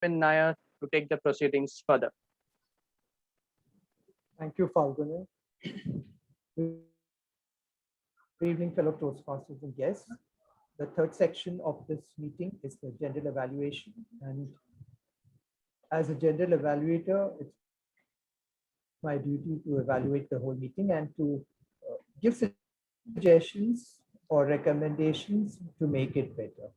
Arvind Nair to take the proceedings further. Thank you, Falguni. Good evening, fellow Toastmasters and guests. The third section of this meeting is the general evaluation. And as a general evaluator, it's my duty to evaluate the whole meeting and to give suggestions or recommendations to make it better.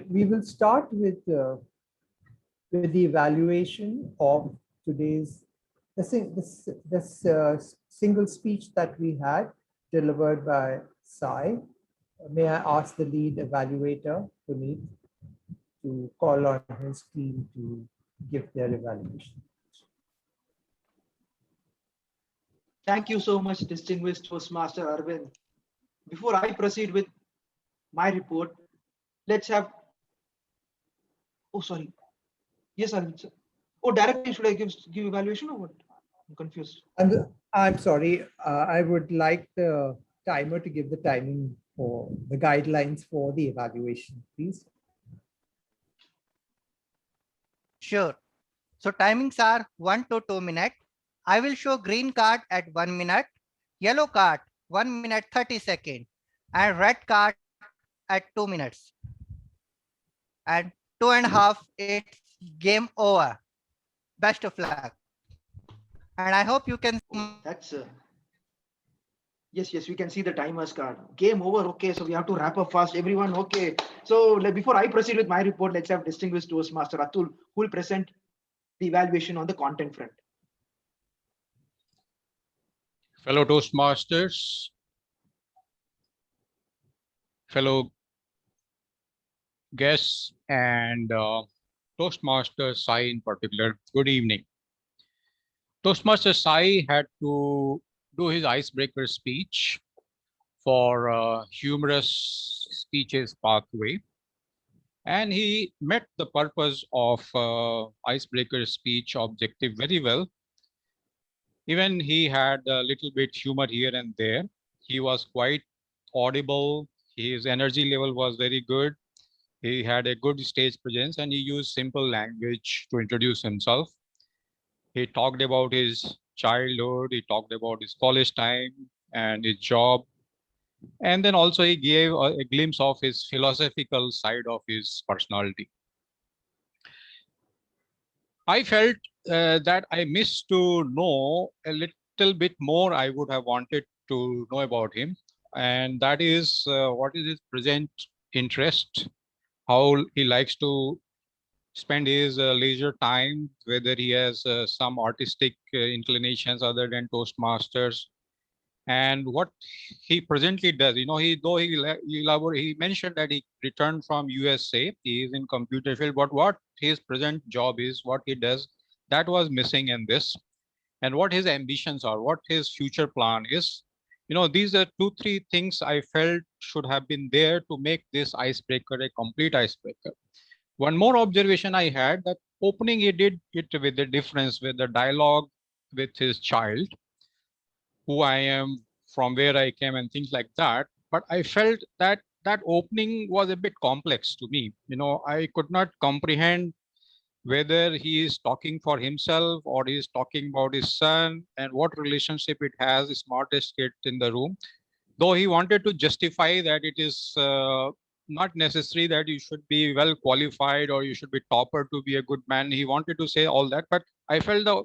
We will start with the evaluation of today's single speech that we had delivered by Sai. May I ask the lead evaluator, Puneet, to call on his team to give their evaluation. Thank you so much, distinguished Toastmaster Arvind. Before I proceed with my report, let's have. Oh, sorry. Yes, Arvind, sir. Oh, directly should I give evaluation or what? I'm confused. I'm sorry. I would like the timer to give the timing for the guidelines for the evaluation, please. Sure. So timings are 1 to 2 minutes. I will show green card at 1 minute, yellow card 1 minute 30 seconds, and red card at 2 minutes. And 2.5, it's game over. Best of luck. And I hope you can. That's yes, we can see the timer's card. Game over. Okay, so we have to wrap up fast. Everyone, okay. So before I proceed with my report, let's have distinguished Toastmaster Atul, who will present the evaluation on the content front. Fellow Toastmasters, fellow guests, and Toastmaster Sai in particular, good evening. Toastmaster Sai had to do his icebreaker speech for humorous speeches pathway, and he met the purpose of icebreaker speech objective very well. Even he had a little bit humor here and there. He was quite audible. His energy level was very good. He had a good stage presence and he used simple language to introduce himself. He talked about his childhood. He talked about his college time and his job. And then also he gave a glimpse of his philosophical side of his personality. I felt that I missed to know a little bit more. I would have wanted to know about him, and that is what is his present interest, how he likes to spend his leisure time, whether he has some artistic inclinations other than Toastmasters, and what he presently does. You know, he mentioned that he returned from USA. He is in computer field, but what his present job is, what he does, that was missing in this, and what his ambitions are, what his future plan is. You know, these are 2-3 things I felt should have been there to make this icebreaker a complete icebreaker. One more observation I had, that opening he did it with the difference, with the dialogue with his child, who I am, from where I came, and things like that. But I felt that that opening was a bit complex to me. You know, I could not comprehend whether he is talking for himself or he is talking about his son and what relationship it has, the smartest kid in the room. Though he wanted to justify that it is not necessary that you should be well qualified or you should be topper to be a good man. He wanted to say all that, but I felt the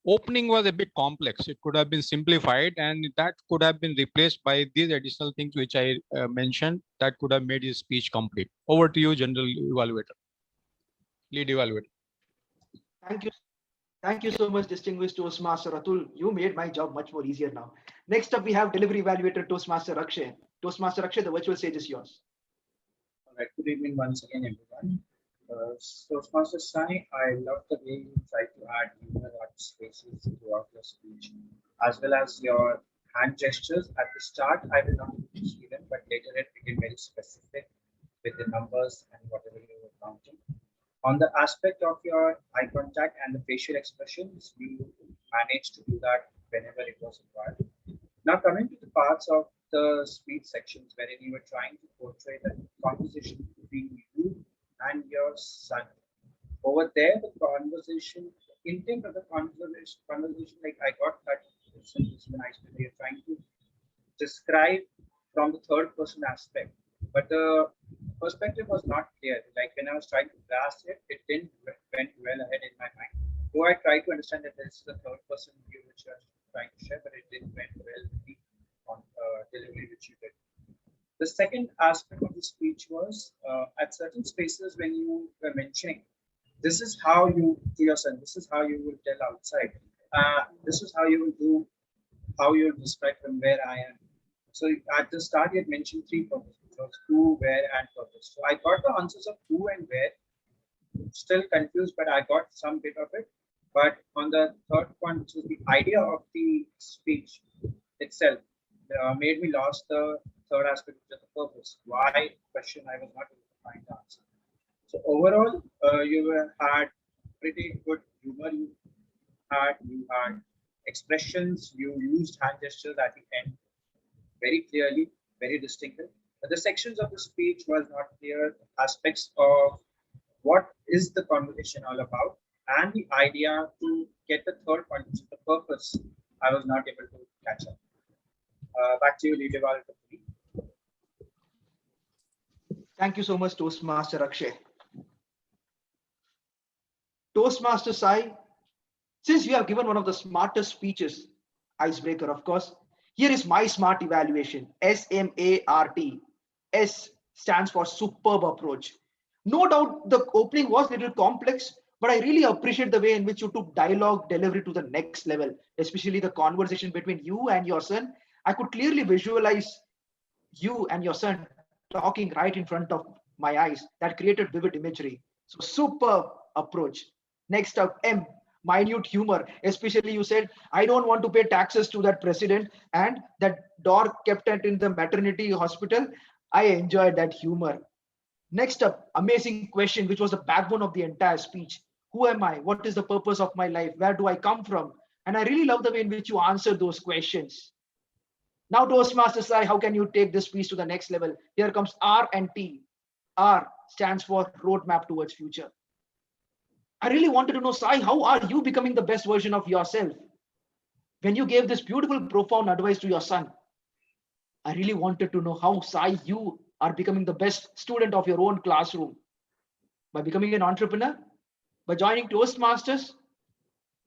opening was a bit complex. It could have been simplified and that could have been replaced by these additional things which I mentioned that could have made his speech complete. Over to you, General Evaluator, Lead Evaluator. Thank you. Thank you so much, distinguished Toastmaster Atul. You made my job much more easier now. Next up, we have delivery evaluator Toastmaster Akshay. Toastmaster Akshay, the virtual stage is yours. All right. Good evening once again, everyone. Toastmaster Sai, I love the way you try to add humor art spaces throughout your speech, as well as your hand gestures. At the start, I will not see them, but later it became very specific with the numbers and whatever you were counting. On the aspect of your eye contact and the facial expressions, you managed to do that whenever it was required. Now coming to the parts of the speech sections wherein you were trying to portray the conversation between you and your son. Over there, the conversation, intent of the conversation, like I got that. This is a nice way you're trying to describe from the third person aspect, but the perspective was not clear. Like when I was trying to grasp it, it didn't went well ahead in my mind. Though I tried to understand that this is the third person view which you are trying to share, but it didn't went well with the delivery which you did. The second aspect of the speech was at certain spaces when you were mentioning, this is how you to your son, this is how you will tell outside, this is how you will do, how you will describe from where I am. So at the start, you had mentioned three purposes, which was who, where, and purpose. So I got the answers of who and where. Still confused, but I got some bit of it. But on the third one, which is the idea of the speech itself, made me lost the third aspect, which is the purpose. Why question I was not able to find the answer. So overall, you had pretty good humor. You had expressions. You used hand gestures at the end very clearly, very distinctive. But the sections of the speech was not clear. Aspects of what is the conversation all about, and the idea to get the third point, which is the purpose, I was not able to catch up. Back to you, Leader. Thank you so much, Toastmaster Akshay. Toastmaster Sai, since we have given one of the smartest speeches, icebreaker, of course, here is my smart evaluation, SMART. S stands for superb approach. No doubt the opening was a little complex, but I really appreciate the way in which you took dialogue delivery to the next level, especially the conversation between you and your son. I could clearly visualize you and your son talking right in front of my eyes. That created vivid imagery. So superb approach. Next up, M, minute humor. Especially you said, I don't want to pay taxes to that president, and that dog kept it in the maternity hospital. I enjoyed that humor. Next up, amazing question, which was the backbone of the entire speech. Who am I? What is the purpose of my life? Where do I come from? And I really love the way in which you answered those questions. Now, Toastmaster Sai, how can you take this piece to the next level? Here comes R and T. R stands for roadmap towards future. I really wanted to know, Sai, how are you becoming the best version of yourself? When you gave this beautiful, profound advice to your son, I really wanted to know how, Sai, you are becoming the best student of your own classroom. By becoming an entrepreneur? By joining Toastmasters?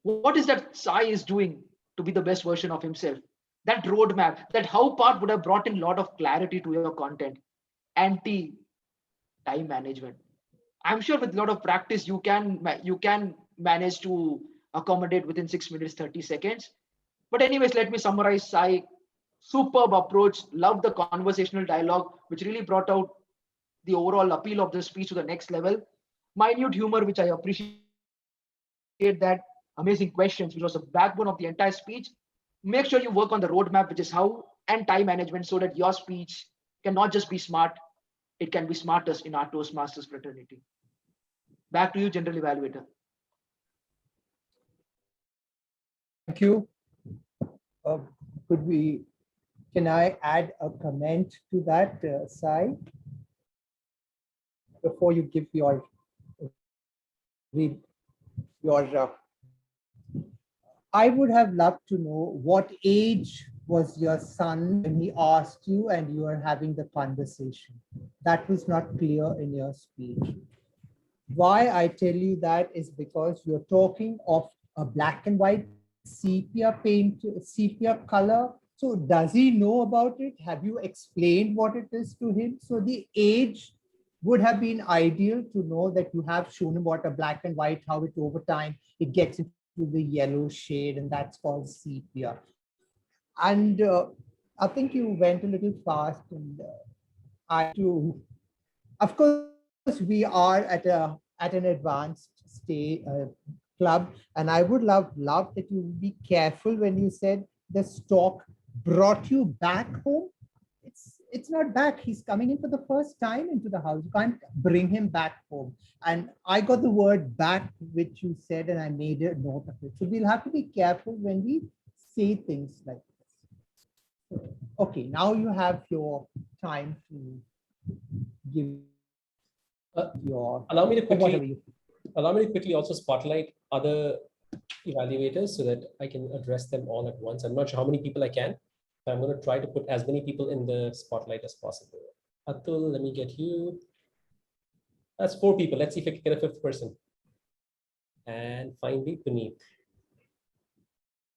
What is that Sai is doing to be the best version of himself? That roadmap, that how part would have brought in a lot of clarity to your content. Anti time management. I'm sure with a lot of practice, you can manage to accommodate within 6 minutes, 30 seconds. But anyways, let me summarize. Sai, superb approach, love the conversational dialogue, which really brought out the overall appeal of the speech to the next level. Minute humor, which I appreciate that. Amazing questions, which was the backbone of the entire speech. Make sure you work on the roadmap, which is how, and time management, so that your speech can not just be smart, it can be smartest in our Toastmasters fraternity. Back to you, General Evaluator. Thank you. Can I add a comment to that, Sai? Before you give your I would have loved to know what age was your son when he asked you and you were having the conversation. That was not clear in your speech. Why I tell you that is because you're talking of a black and white sepia paint, sepia color. So does he know about it? Have you explained what it is to him? So the age would have been ideal to know that you have shown him what a black and white, how it over time, it gets into the yellow shade, and that's called sepia. And I think you went a little fast, and of course, we are at an advanced stage club, and I would love that you would be careful when you said the stock brought you back home. It's not back. He's coming in for the first time into the house. You can't bring him back home. And I got the word back, which you said, and I made a note of it. So we'll have to be careful when we say things like this. Okay, now you have your time to give your Allow me to whatever quickly you. also spotlight other evaluators so that I can address them all at once. I'm not sure how many people I can, but I'm going to try to put as many people in the spotlight as possible. Atul, let me get you. That's 4 people. Let's see if I can get a 5th person. And finally, Puneet.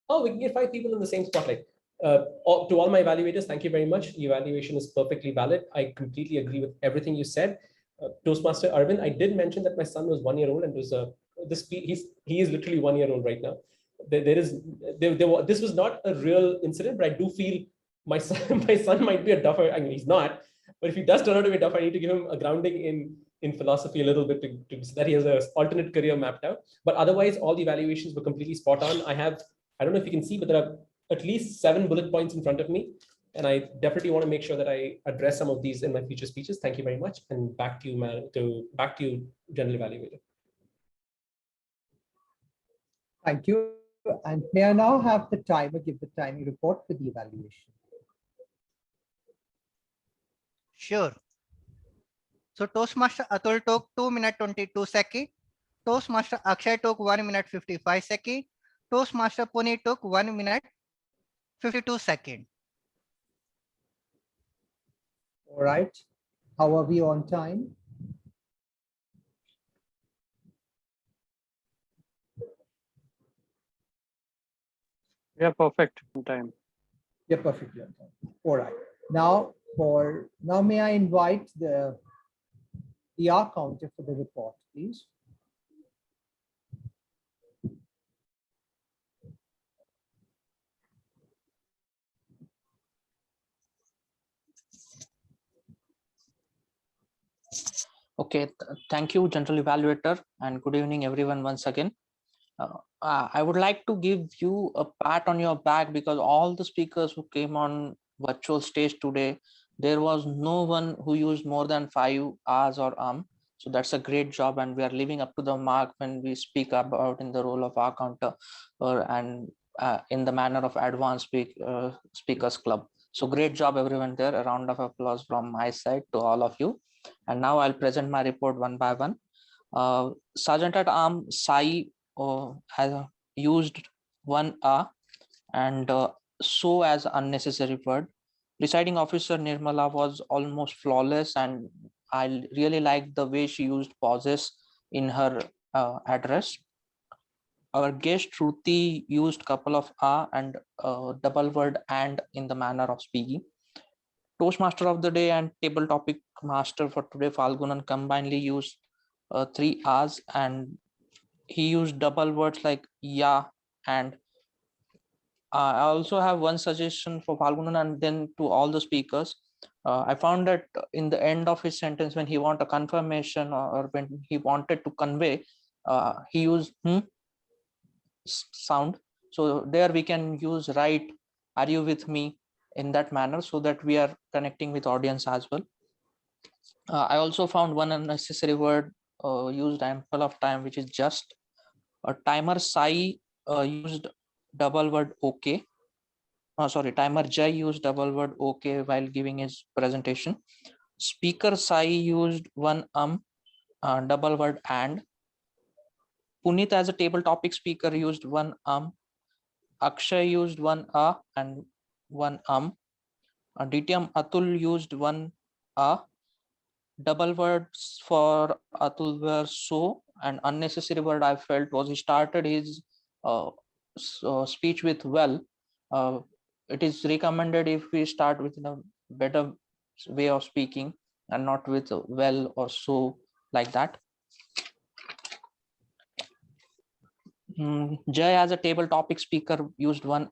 Oh, we can get 5 people in the same spotlight. To all my evaluators, thank you very much. The evaluation is perfectly valid. I completely agree with everything you said. Toastmaster Arvind, I did mention that my son was 1 year old and was he is literally 1 year old right now. This was not a real incident, but I do feel my son might be a duffer. I mean, he's not, but if he does turn out to be a duffer, I need to give him a grounding in philosophy a little bit so that he has an alternate career mapped out. But otherwise, all the evaluations were completely spot on. I don't know if you can see, but there are at least 7 bullet points in front of me. And I definitely want to make sure that I address some of these in my future speeches. Thank you very much. And back to you, back to you, General Evaluator. Thank you. And may I now have the timer give the timing report for the evaluation? Sure. So Toastmaster Atul took 2 minutes 22 seconds. Toastmaster Akshay took 1 minute 55 seconds. Toastmaster Puneet took 1 minute 52 seconds. All right. How are we on time? We are perfect on time. You're perfectly on time. All right. Now may I invite the R counter for the report, please. Okay, thank you, General Evaluator, and good evening, everyone, once again. I would like to give you a pat on your back because all the speakers who came on virtual stage today, there was no one who used more than 5 hours or So that's a great job, and we are living up to the mark when we speak about in the role of R counter and in the manner of advanced speakers club. So great job, everyone there. A round of applause from my side to all of you. And now I'll present my report one by one. Sergeant at Arms Sai has used 1 and so as unnecessary word. Presiding officer Nirmala was almost flawless, and I really liked the way she used pauses in her address. Our guest Shruti used couple of and double word and in the manner of speaking. Toastmaster of the day and table topic master for today, Falgunan, combinedly used 3 hours, and he used double words like yeah and. I also have one suggestion for Falgunan and then to all the speakers. I found that in the end of his sentence, when he want a confirmation or when he wanted to convey, he used sound. So there we can use right, are you with me, in that manner, so that we are connecting with audience as well. I also found one unnecessary word used ample of time, which is just. Timer Sai used double word okay. Timer Jai used double word okay while giving his presentation. Speaker Sai used 1 double word and. Puneet as a table topic speaker used 1 Akshay used 1 and 1 DTM Atul used 1 double words for Atul were so, and unnecessary word I felt was he started his speech with well. It is recommended if we start with a better way of speaking and not with well or so like that. Jay as a table topic speaker used 1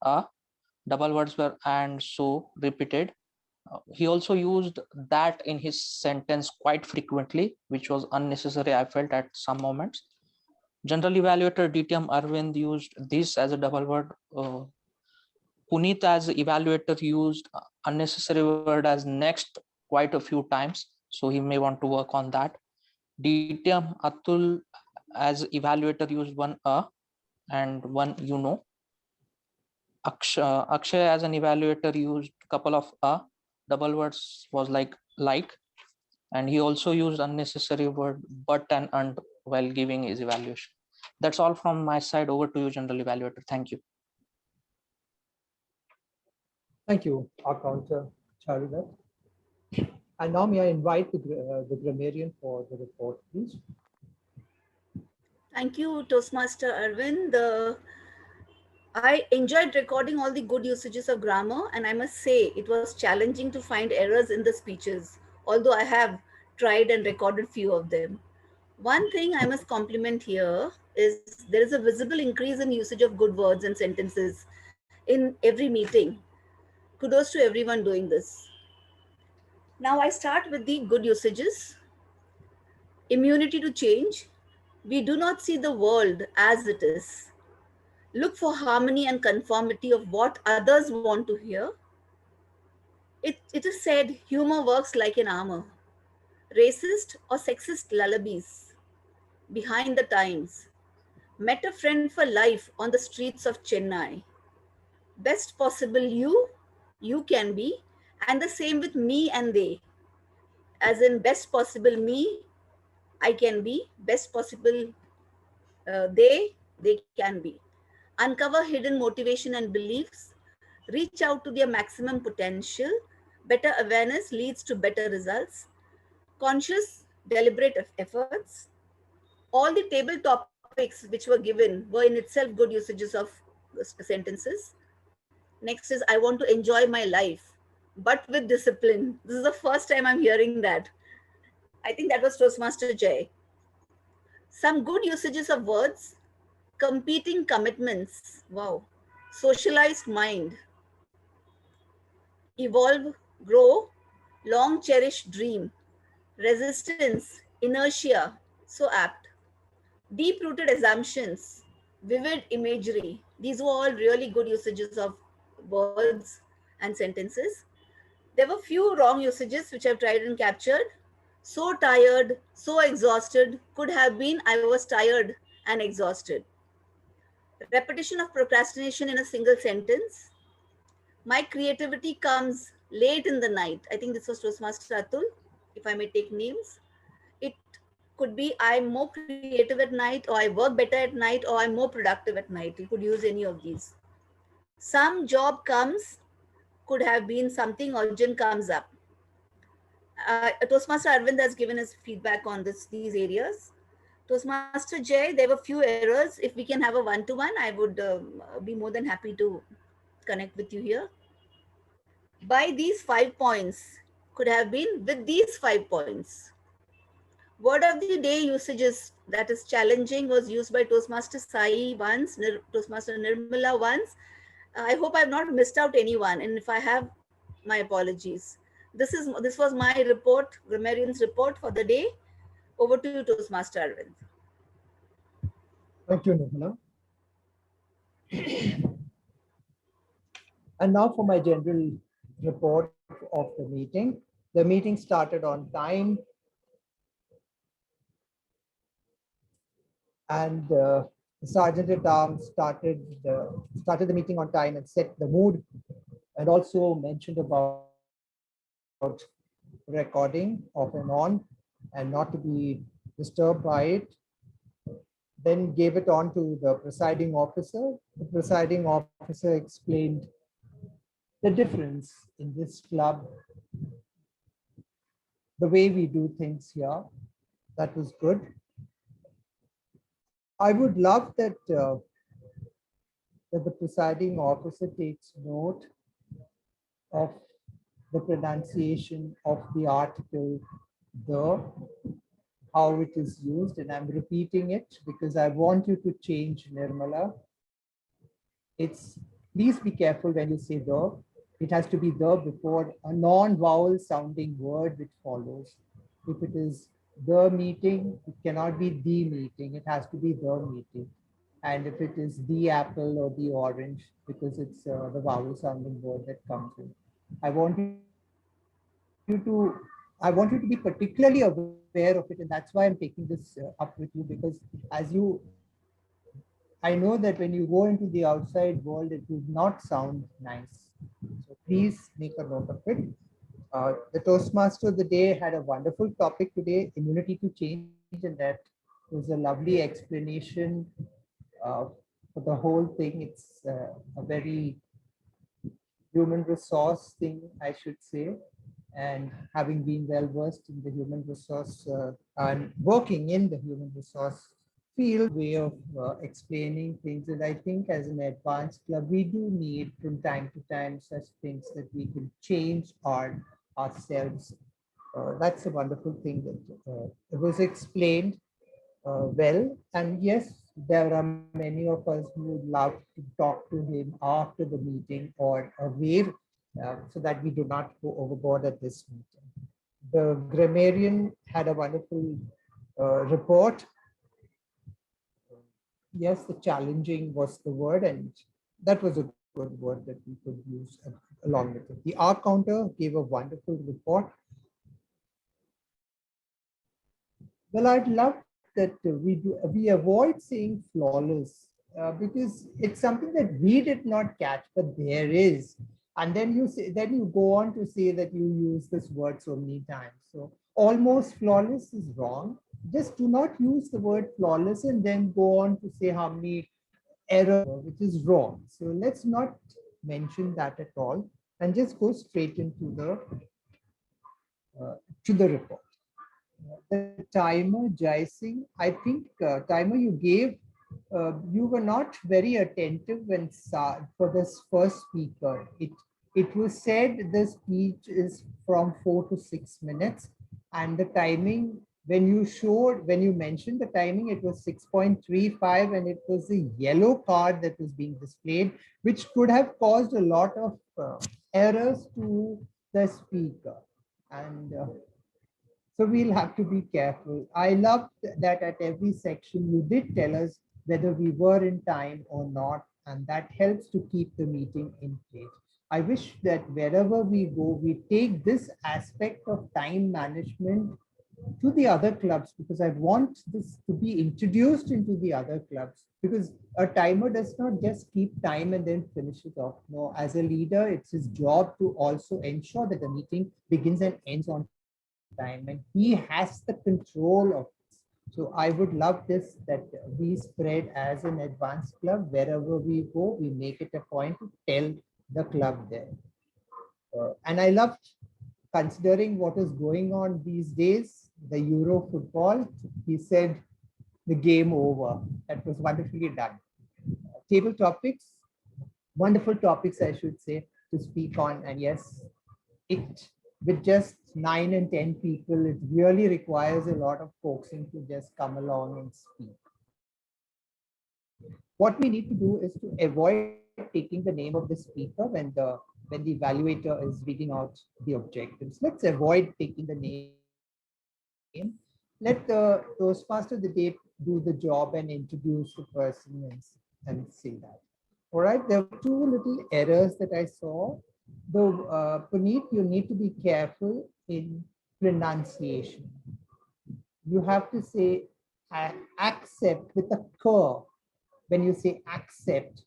double words were and so repeated. He also used that in his sentence quite frequently, which was unnecessary, I felt, at some moments. General Evaluator DTM Arvind used this as a double word. Puneet as evaluator used unnecessary word as next quite a few times, so he may want to work on that. DTM Atul as evaluator used 1 and 1 Akshay as an evaluator used couple of double words was like. And he also used unnecessary word but and while giving his evaluation. That's all from my side. Over to you, General Evaluator. Thank you. Thank you, our counter, Charula. And now may I invite the grammarian for the report, please. Thank you, Toastmaster Arvind. I enjoyed recording all the good usages of grammar, and I must say it was challenging to find errors in the speeches, although I have tried and recorded few of them. One thing I must compliment here is there is a visible increase in usage of good words and sentences in every meeting. Kudos to everyone doing this. Now I start with the good usages. Immunity to change. We do not see the world as it is. Look for harmony and conformity of what others want to hear. It is said humor works like an armor. Racist or sexist lullabies. Behind the times. Met a friend for life on the streets of Chennai. Best possible you can be, and the same with me and they. As in, best possible me, I can be, best possible they can be. Uncover hidden motivation and beliefs, reach out to their maximum potential. Better awareness leads to better results. Conscious, deliberate efforts. All the table topics which were given were in itself good usages of sentences. Next is, I want to enjoy my life, but with discipline. This is the first time I'm hearing that. I think that was Toastmaster Jay. Some good usages of words, competing commitments. Wow. Socialized mind. Evolve, grow, long cherished dream. Resistance, inertia. So apt. Deep rooted assumptions, vivid imagery. These were all really good usages of words and sentences. There were few wrong usages which I've tried and captured. So tired, so exhausted, could have been I was tired and exhausted. Repetition of procrastination in a single sentence. My creativity comes late in the night. I think this was Toastmaster Atul, if I may take names. It could be I'm more creative at night, or I work better at night, or I'm more productive at night. You could use any of these. Some job comes, could have been something urgent comes up. Toastmaster Arvind has given us feedback on these areas. Toastmaster Jay, there were few errors. If we can have a one-to-one, I would be more than happy to connect with you here. By these 5 points, could have been with these 5 points. Word of the day usages that is challenging was used by Toastmaster Sai once, Toastmaster Nirmala once. I hope I've not missed out anyone, and if I have, my apologies. This was my report, grammarian's report for the day. Over to you, Toastmaster Arvind. Thank you, Nirmala. And now for my general report of the meeting. The meeting started on time, and the Sergeant at Arms started the meeting on time and set the mood, and also mentioned about recording off and on and not to be disturbed by it. Then gave it on to the presiding officer. The presiding officer explained the difference in this club, the way we do things here. That was good. I would love that that the presiding officer takes note of the pronunciation of the article the, how it is used, and I'm repeating it because I want you to change, Nirmala. It's, please be careful when you say the. It has to be the before a non-vowel sounding word which follows. If it is the meeting, it cannot be the meeting. It has to be the meeting. And if it is the apple or the orange, because it's the vowel sounding word that comes in. I want you to be particularly aware of it, and that's why I'm taking this up with you, because I know that when you go into the outside world, it would not sound nice. So please make a note of it. The Toastmaster of the day had a wonderful topic today, immunity to change, and that was a lovely explanation for the whole thing. It's a very human resource thing, I should say. And having been well versed in the human resource and working in the human resource field, way of explaining things. And I think as an advanced club, we do need from time to time such things that we can change ourselves. That's a wonderful thing that it was explained well. And yes, there are many of us who would love to talk to him after the meeting or away, so that we do not go overboard at this meeting. The grammarian had a wonderful report. Yes, the challenging was the word, and that was a good word that we could use along with it. The R counter gave a wonderful report. Well, I'd love that we avoid saying flawless because it's something that we did not catch, but there is. And then you go on to say that you use this word so many times. So almost flawless is wrong. Just do not use the word flawless and then go on to say how many errors, which is wrong. So let's not mention that at all and just go straight into the report. The timer, Jai Singh, I think timer you gave, you were not very attentive when for this first speaker. It was said the speech is from 4 to 6 minutes, and the timing when you mentioned the timing, it was 6.35, and it was a yellow card that was being displayed, which could have caused a lot of errors to the speaker. And so we'll have to be careful. I loved that at every section you did tell us whether we were in time or not, and that helps to keep the meeting in place. I wish that wherever we go, we take this aspect of time management to the other clubs, because I want this to be introduced into the other clubs, because a timer does not just keep time and then finish it off. No, as a leader, it's his job to also ensure that the meeting begins and ends on time, and he has the control of this. So I would love this, that we spread as an advanced club. Wherever we go, we make it a point to tell the club there. And I loved, considering what is going on these days, the Euro football, he said the game over. That was wonderfully done. Table topics, wonderful topics, I should say, to speak on. And yes, with just 9 and 10 people, it really requires a lot of coaxing to just come along and speak. What we need to do is to avoid taking the name of the speaker when the evaluator is reading out the objectives. Let's avoid taking the name. Let the Toastmaster of the day do the job and introduce the person and say that. All right, there were 2 little errors that I saw. Though, Puneet, you need to be careful in pronunciation. You have to say accept with a k when you say accept.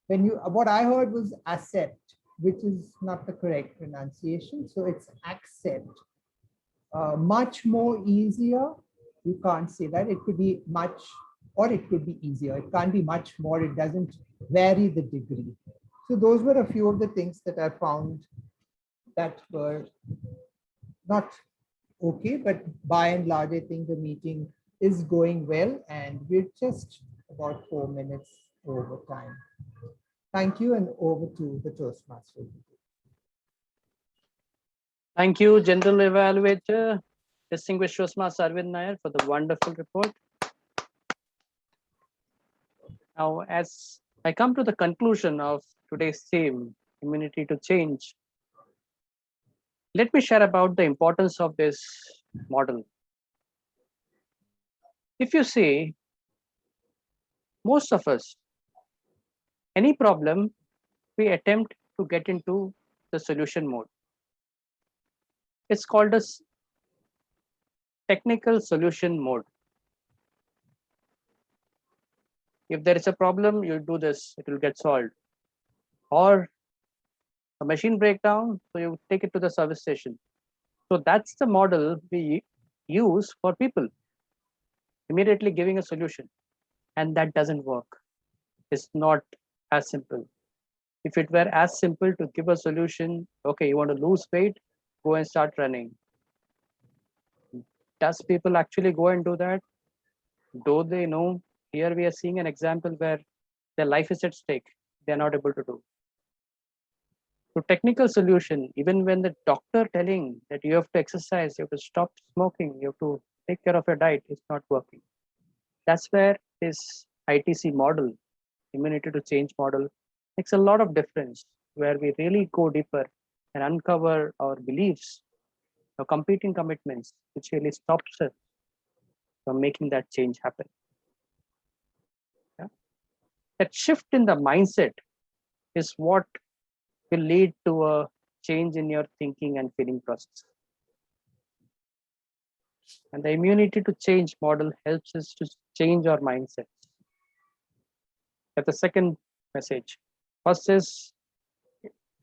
What I heard was accept, which is not the correct pronunciation. So it's accept. Much more easier. You can't say that. It could be much, or it could be easier. It can't be much more. It doesn't vary the degree. So those were a few of the things that I found that were not okay, but by and large, I think the meeting is going well, and we're just about 4 minutes over time. Thank you, and over to the Toastmaster. Thank you, General Evaluator, distinguished Toastmaster Arvind Nair, for the wonderful report. Now, as I come to the conclusion of today's theme, immunity to change, let me share about the importance of this model. If you see, most of us, any problem, we attempt to get into the solution mode. It's called as technical solution mode. If there is a problem, you do this, it will get solved. Or A machine breakdown, so you take it to the service station. So that's the model we use for people, immediately giving a solution. And that doesn't work. It's not as simple. If it were as simple to give a solution, okay, you want to lose weight, go and start running. Does people actually go and do that? Do they know? Here we are seeing an example where their life is at stake. They're not able to do. So technical solution, even when the doctor telling that you have to exercise, you have to stop smoking, you have to take care of your diet, is not working. That's where this ITC model, immunity to change model, makes a lot of difference, where we really go deeper and uncover our beliefs, our competing commitments, which really stops us from making that change happen. Yeah? That shift in the mindset is what will lead to a change in your thinking and feeling process. And the immunity to change model helps us to change our mindset. That's the second message. First is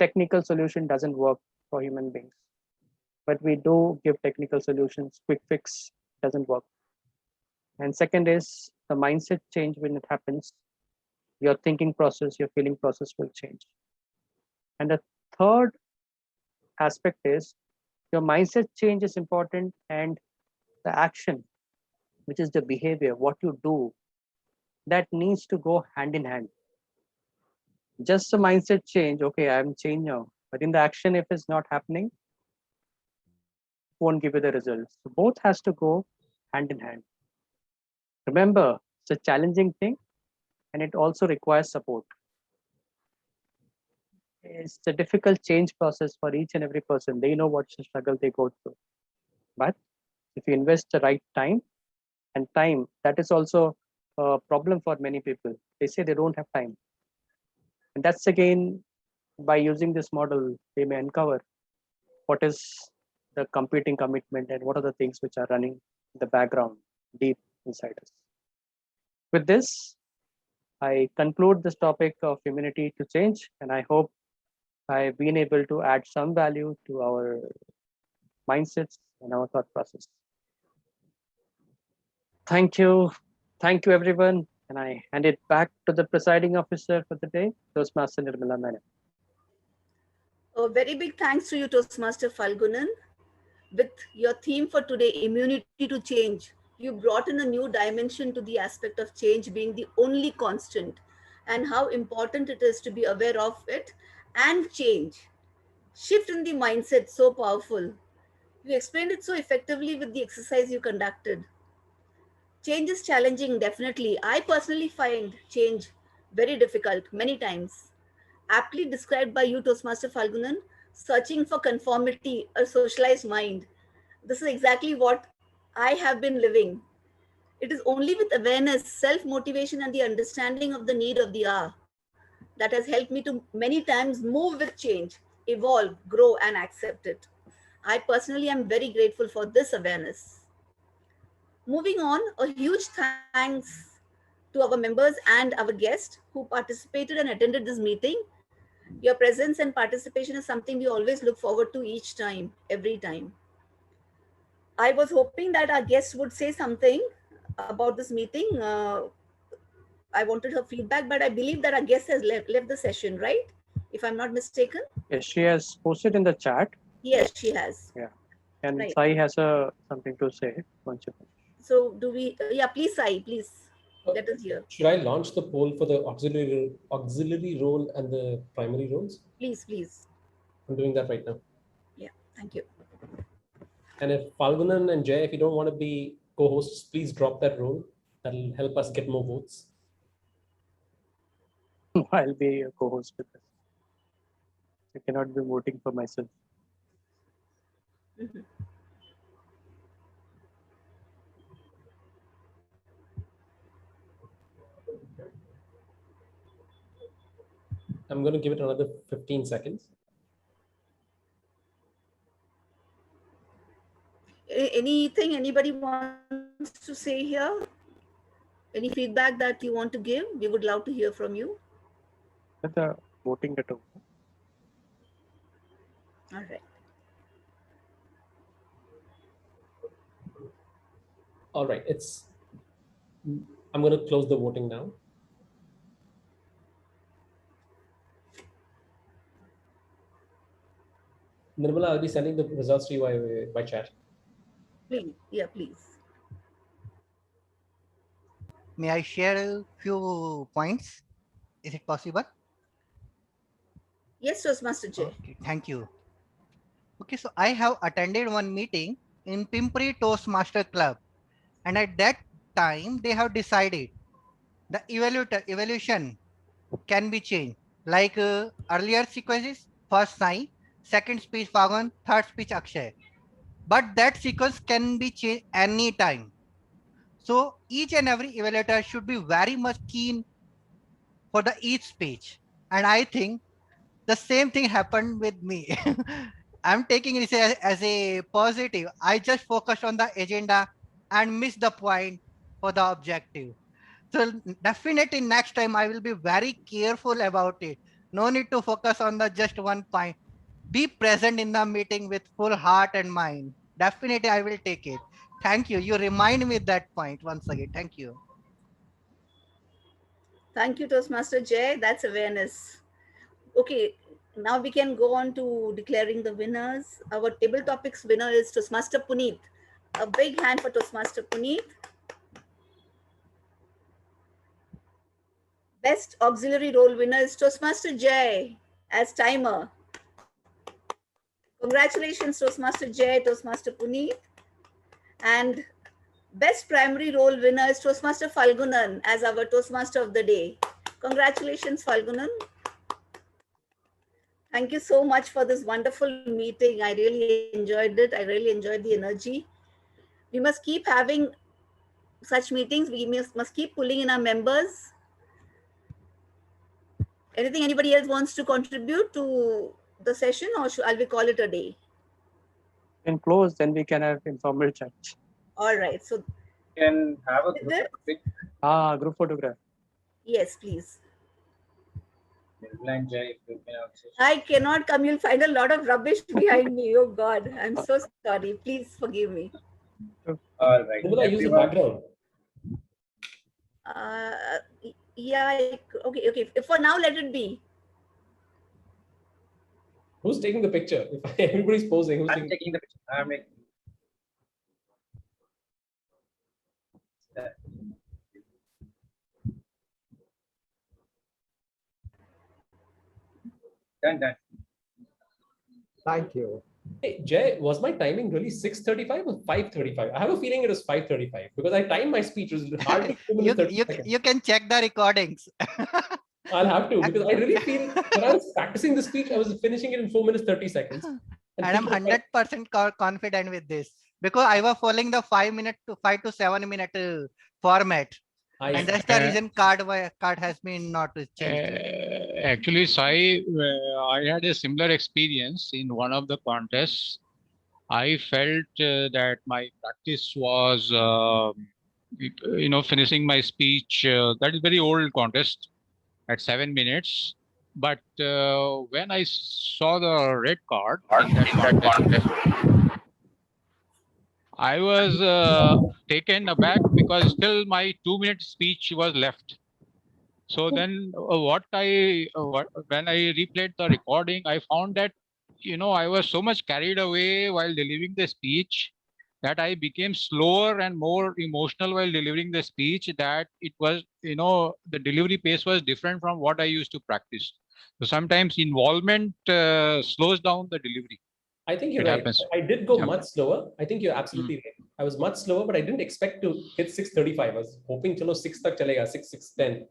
technical solution doesn't work for human beings, but we do give technical solutions. Quick fix doesn't work. And second is the mindset change. When it happens, your thinking process, your feeling process will change. And the third aspect is your mindset change is important, and the action, which is the behavior, what you do, that needs to go hand in hand. Just a mindset change, okay, I'm changed now, but in the action, if it's not happening, won't give you the results. So both has to go hand in hand. Remember, it's a challenging thing, and it also requires support. It's a difficult change process for each and every person. They know what's the struggle they go through. But if you invest the right time, and time, that is also a problem for many people. They say they don't have time. And that's again, by using this model, they may uncover what is the competing commitment and what are the things which are running in the background deep inside us. With this, I conclude this topic of immunity to change, and I hope I've been able to add some value to our mindsets and our thought process. Thank you. Thank you, everyone. And I hand it back to the presiding officer for the day, Toastmaster Nirmala Menon. A very big thanks to you, Toastmaster Falgunan. With your theme for today, immunity to change, you brought in a new dimension to the aspect of change being the only constant, and how important it is to be aware of it and change. Shift in the mindset, so powerful. You explained it so effectively with the exercise you conducted. Change is challenging, definitely. I personally find change very difficult many times. Aptly described by you, Toastmaster Falgunan, searching for conformity, a socialized mind. This is exactly what I have been living. It is only with awareness, self-motivation, and the understanding of the need of the hour that has helped me to many times move with change, evolve, grow, and accept it. I personally am very grateful for this awareness. Moving on, a huge thanks to our members and our guests who participated and attended this meeting. Your presence and participation is something we always look forward to each time, every time. I was hoping that our guests would say something about this meeting. I wanted her feedback, but I believe that our guest has left the session, right? If I'm not mistaken. Yes, she has posted in the chat. Yes, she has. Yeah. And Right. Sai has something to say once you finish. So do we, yeah, please Sai, please let us hear. Should I launch the poll for the auxiliary role and the primary roles? Please, please. I'm doing that right now. Yeah, thank you. And if Falgunan and Jay, if you don't want to be co-hosts, please drop that role. That'll help us get more votes. I'll be a co-host with this. I cannot be voting for myself. Mhm. I'm going to give it another 15 seconds. Anything anybody wants to say here? Any feedback that you want to give? We would love to hear from you. Let the voting get over. All right. All right, I'm going to close the voting now. Nirmala, I'll be sending the results to you by chat. Please, yeah, please. May I share a few points? Is it possible? Yes, Toastmaster Jay. Okay, thank you. Okay, so I have attended one meeting in Pimpri Toastmaster Club, and at that time they have decided the evaluation can be changed. Like earlier sequences, first Sai, second speech Fagan, third speech Akshay. But that sequence can be changed anytime. So each and every evaluator should be very much keen for the each speech. And I think the same thing happened with me. I'm taking this as a positive. I just focused on the agenda and missed the point for the objective. So definitely next time I will be very careful about it. No need to focus on the just one point. Be present in the meeting with full heart and mind. Definitely I will take it. Thank you. You remind me that point once again. Thank you. Thank you, Toastmaster Jay. That's awareness. Okay, now we can go on to declaring the winners. Our table topics winner is Toastmaster Puneet. A big hand for Toastmaster Puneet. Best auxiliary role winner is Toastmaster Jay as timer. Congratulations, Toastmaster Jay, Toastmaster Puneet. And best primary role winner is Toastmaster Falgunan as our Toastmaster of the day. Congratulations, Falgunan. Thank you so much for this wonderful meeting. I really enjoyed it. I really enjoyed the energy. We must keep having such meetings. We must keep pulling in our members. Anything anybody else wants to contribute to the session, or shall we call it a day? Can close, then we can have informal chat. All right. So Can have a Is group there- Group photograph. yes, please. Nirmala and Jay, if you can also. I cannot come. You'll find a lot of rubbish behind me. Oh God, I'm so sorry. Please forgive me. All right. Nirmala, use the everyone- background. Yeah. Okay. For now, let it be. Who's taking the picture? If everybody's posing, who's I'm taking? taking the picture. I'm making. Done. Thank you. Hey, Jay, was my timing really 6:35 or 5:35? I have a feeling it was 5:35 because I timed my speech. It was hardly 2 minutes, 30 seconds. You can check the recordings. I'll have to because I really feel when I was practicing the speech, I was finishing it in 4 minutes, 30 seconds. And I'm people were like, 100% confident with this because I was following the 5 to 7 minute format. And that's the reason card has been not changed. Actually, Sai, I had a similar experience in one of the contests. I felt that my practice was, finishing my speech. That is very old contest at 7 minutes. But when I saw the red card in that contest, I was taken aback because still my 2-minute speech was left. So then when I replayed the recording, I found that, I was so much carried away while delivering the speech that I became slower and more emotional while delivering the speech, that it was, the delivery pace was different from what I used to practice. So sometimes involvement slows down the delivery. I think you're It right. happens. I did go Yeah. much slower. I think you're absolutely right. I was much slower, but I didn't expect to hit 6:35. I was hoping chalo 6 tak chalega, 6:10.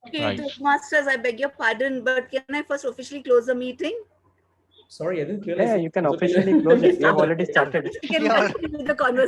Okay, Right. Toastmasters, I beg your pardon, but can I first officially close the meeting? Sorry, I didn't realize. Yeah, you can officially close it. We have already started. We can Yeah. continue with the conversation.